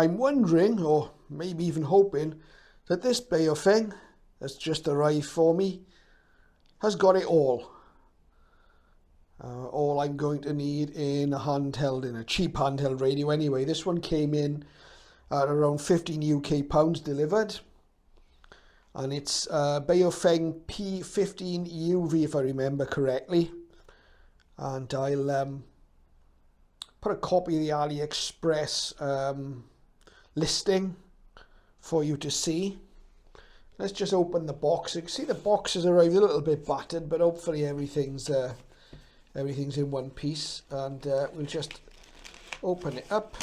I'm wondering, or maybe even hoping, that this Baofeng that's just arrived for me has got it all. All I'm going to need in a handheld, in a cheap handheld radio anyway. This one came in at around 15 UK pounds delivered. And it's Baofeng P15 UV, if I remember correctly. And I'll put a copy of the AliExpress listing for you to see. Let's just open the box. You can see the box has arrived a little bit battered, but hopefully everything's in one piece. And we'll just open it up.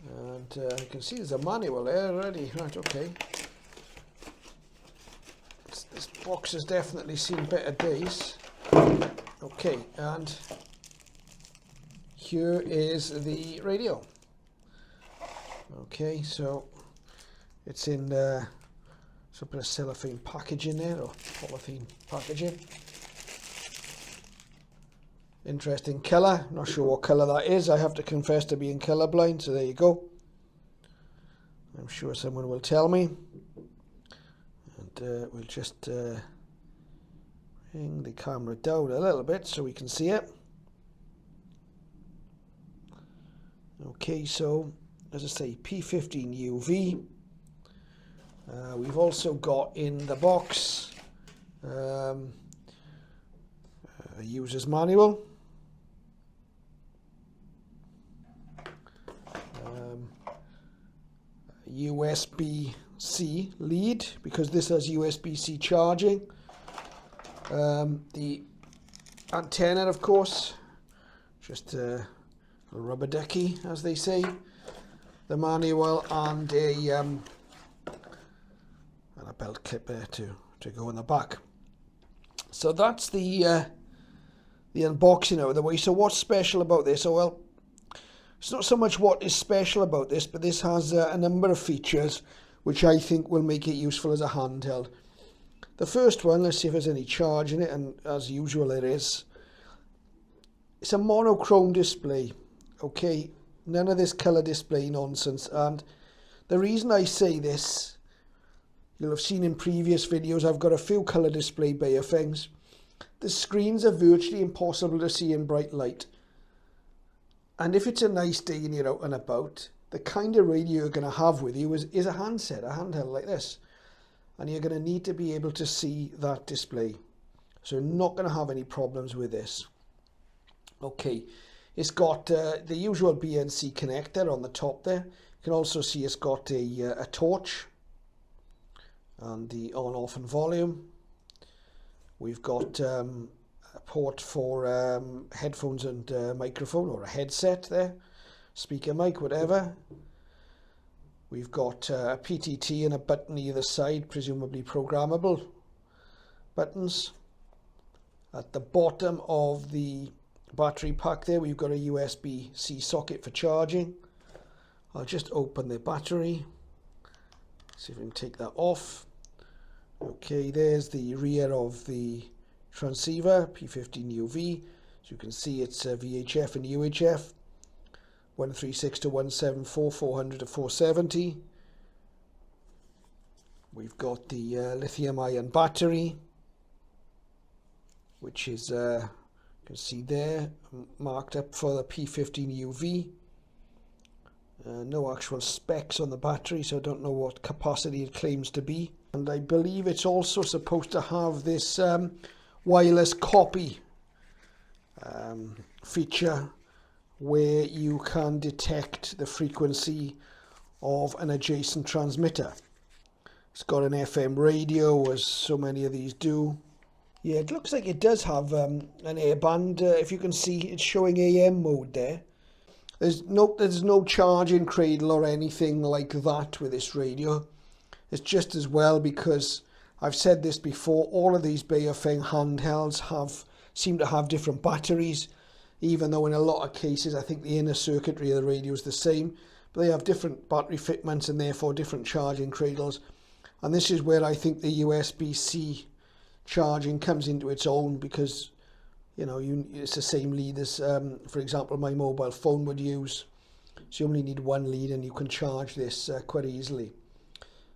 And you can see there's a manual there already. Right, okay. This box has definitely seen better days. Okay, and here is the radio. Okay, so it's in some bit of cellophane packaging there, or polythene packaging. Interesting colour. Not sure what colour that is. I have to confess to being colourblind, so there you go. I'm sure someone will tell me. And we'll just bring the camera down a little bit so we can see it. Okay, so as I say, P15 UV. We've also got in the box a user's manual. USB-C lead, because this has USB-C charging. The antenna, of course, just a rubber ducky, as they say. The manual and a belt clip there to go in the back. So that's the unboxing out of the way. So what's special about this? So, well, it's not so much what is special about this, but this has a number of features which I think will make it useful as a handheld. The first one, let's see if there's any charge in it, and as usual there is. It's a monochrome display, okay? None of this colour display nonsense. And the reason I say this, you'll have seen in previous videos, I've got a few colour display Baofengs. The screens are virtually impossible to see in bright light. And if it's a nice day and you're out and about, the kind of radio you're going to have with you is a handset, a handheld like this. And you're going to need to be able to see that display. So you're not going to have any problems with this. Okay, it's got the usual BNC connector on the top there. You can also see it's got a torch and the on, off and volume. We've got a port for headphones and microphone, or a headset there, speaker mic, whatever. We've got a PTT and a button either side, presumably programmable buttons. At the bottom of the battery pack there, we've got a USB-C socket for charging. I'll just open the battery, see if we can take that off. Okay, there's the rear of the transceiver, P15 UV. As you can see, it's VHF and UHF, 136 to 174, 400 to 470. We've got the lithium ion battery, which is, you can see there, marked up for the P15 UV. No actual specs on the battery, so I don't know what capacity it claims to be. And I believe it's also supposed to have this wireless copy feature, where you can detect the frequency of an adjacent transmitter. It's got an FM radio, as so many of these do. Yeah, it looks like it does have an airband. If you can see, it's showing AM mode there. There's no charging cradle or anything like that with this radio. It's just as well, because I've said this before, all of these Baofeng handhelds seem to have different batteries, even though in a lot of cases I think the inner circuitry of the radio is the same, but they have different battery fitments and therefore different charging cradles. And this is where I think the USB-C charging comes into its own, because you know, it's the same lead as, for example, my mobile phone would use. So you only need one lead and you can charge this quite easily.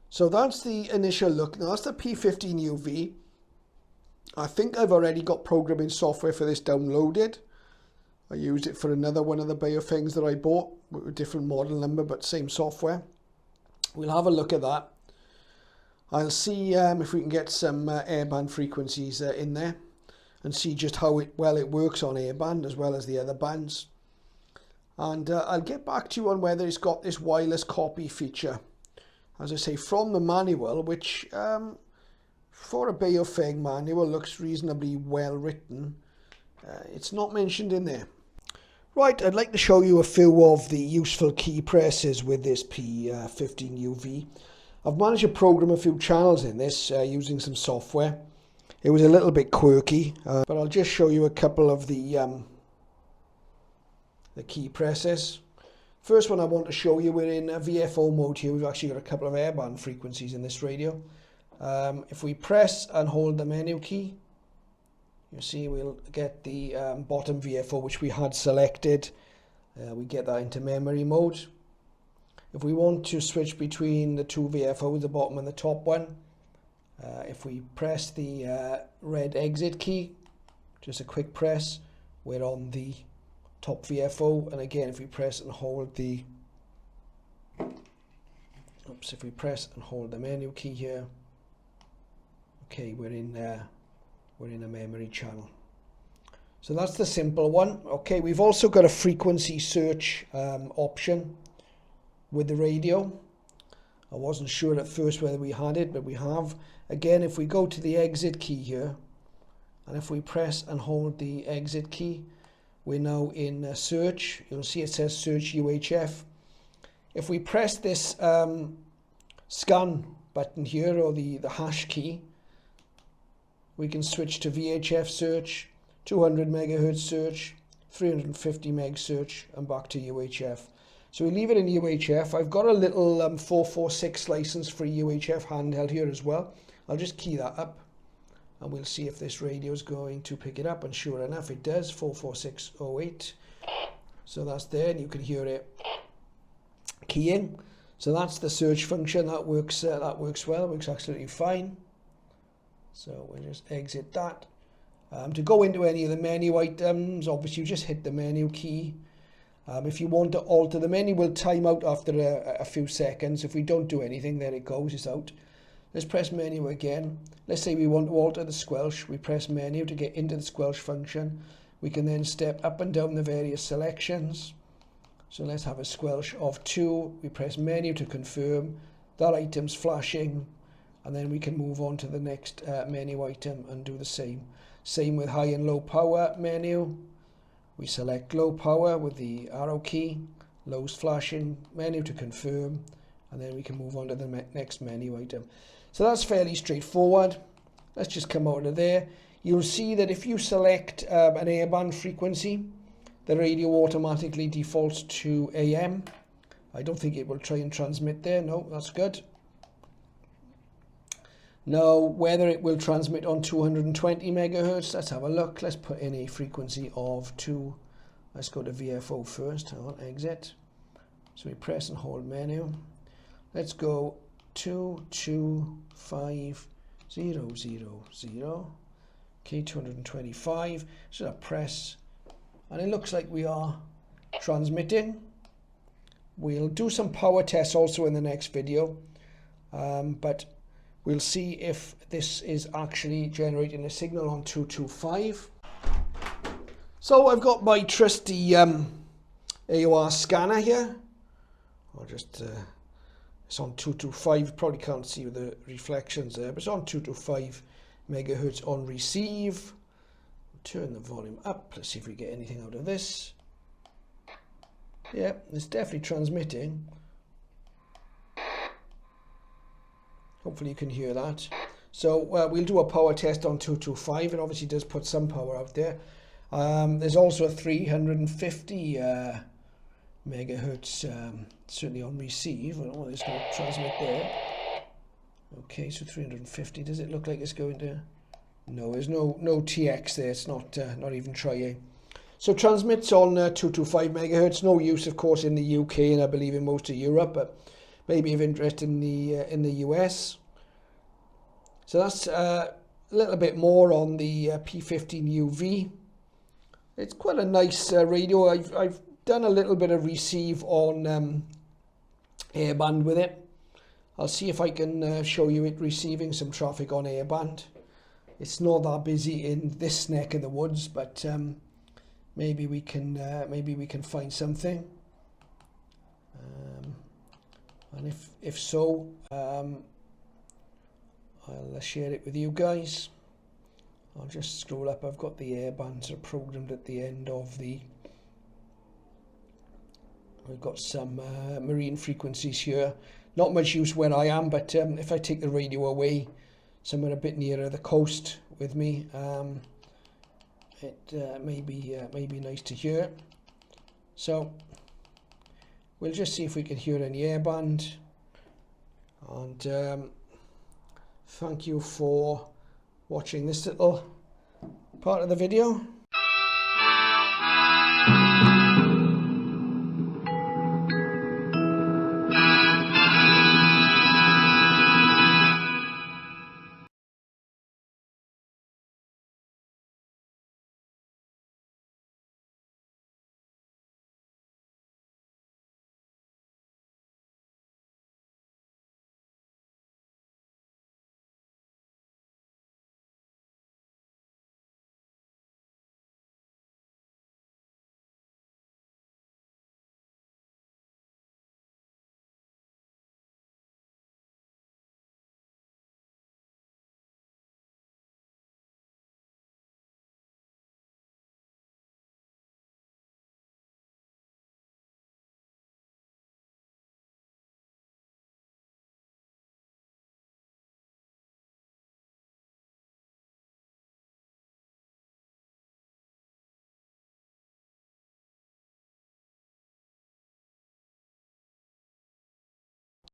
So that's the initial look. Now that's the P15 UV. I think I've already got programming software for this downloaded. I used it for another one of the Baofengs that I bought with a different model number, but same software. We'll have a look at that. I'll see if we can get some airband frequencies in there and see just how well it works on airband as well as the other bands. And I'll get back to you on whether it's got this wireless copy feature. As I say, from the manual, which for a Baofeng manual looks reasonably well written, it's not mentioned in there. Right, I'd like to show you a few of the useful key presses with this P15 UV. I've managed to program a few channels in this using some software. It was a little bit quirky, but I'll just show you a couple of the key presses. First one I want to show you, we're in a VFO mode here. We've actually got a couple of airband frequencies in this radio. If we press and hold the menu key, you see we'll get the bottom VFO which we had selected. We get that into memory mode. If we want to switch between the two VFOs, the bottom and the top one, if we press the red exit key, just a quick press, we're on the top VFO. And again, if we press and hold the if we press and hold the menu key here, okay, we're in a memory channel. So that's the simple one. Okay, we've also got a frequency search option with the radio. I wasn't sure at first whether we had it, but we have. Again, if we go to the exit key here, and if we press and hold the exit key, we're now in search. You'll see it says search UHF. If we press this scan button here, or the hash key, we can switch to VHF search, 200 megahertz search, 350 meg search, and back to UHF. So we leave it in UHF. I've got a little 446 license for UHF handheld here as well. I'll just key that up and we'll see if this radio is going to pick it up, and sure enough it does, 44608. So that's there, and you can hear it keying. So that's the search function. That works well, it works absolutely fine. So we'll just exit that. To go into any of the menu items, obviously you just hit the menu key. If you want to alter, the menu will time out after a few seconds. If we don't do anything, there it goes, it's out. Let's press menu again. Let's say we want to alter the squelch. We press menu to get into the squelch function. We can then step up and down the various selections. So let's have a squelch of 2. We press menu to confirm. That item's flashing. And then we can move on to the next menu item and do the same. Same with high and low power menu. We select low power with the arrow key, low's flashing, menu to confirm, and then we can move on to the next menu item. So that's fairly straightforward. Let's just come out of there. You'll see that if you select an airband frequency, the radio automatically defaults to AM. I don't think it will try and transmit there. No, that's good. Now, whether it will transmit on 220 megahertz, let's have a look. Let's put in a frequency of 2. Let's go to VFO first. Hang on, exit. So we press and hold menu. Let's go 225000. Okay, 225. So I press, and it looks like we are transmitting. We'll do some power tests also in the next video, but we'll see if this is actually generating a signal on 225. So I've got my trusty AOR scanner here. I'll just, it's on 225, probably can't see the reflections there, but it's on 225 megahertz on receive. Turn the volume up, let's see if we get anything out of this. Yeah, it's definitely transmitting. Hopefully you can hear that. So we'll do a power test on 225. It obviously does put some power out there. There's also a 350 megahertz, certainly on receive. Oh, it's going to transmit there. Okay, so 350. Does it look like it's going to No, there's no TX there. It's not even tri-A. So transmits on 225 megahertz. No use, of course, in the UK and I believe in most of Europe, but maybe of interest in the US. So that's a little bit more on the P15 UV. It's quite a nice radio. I've done a little bit of receive on airband with it. I'll see if I can show you it receiving some traffic on airband. It's not that busy in this neck of the woods, but maybe we can find something. And if so, I'll share it with you guys. I'll just scroll up. I've got the airbands are programmed at the end of the. We've got some marine frequencies here. Not much use where I am, but if I take the radio away, somewhere a bit nearer the coast with me, it may be nice to hear. So we'll just see if we can hear any airband. And thank you for watching this little part of the video.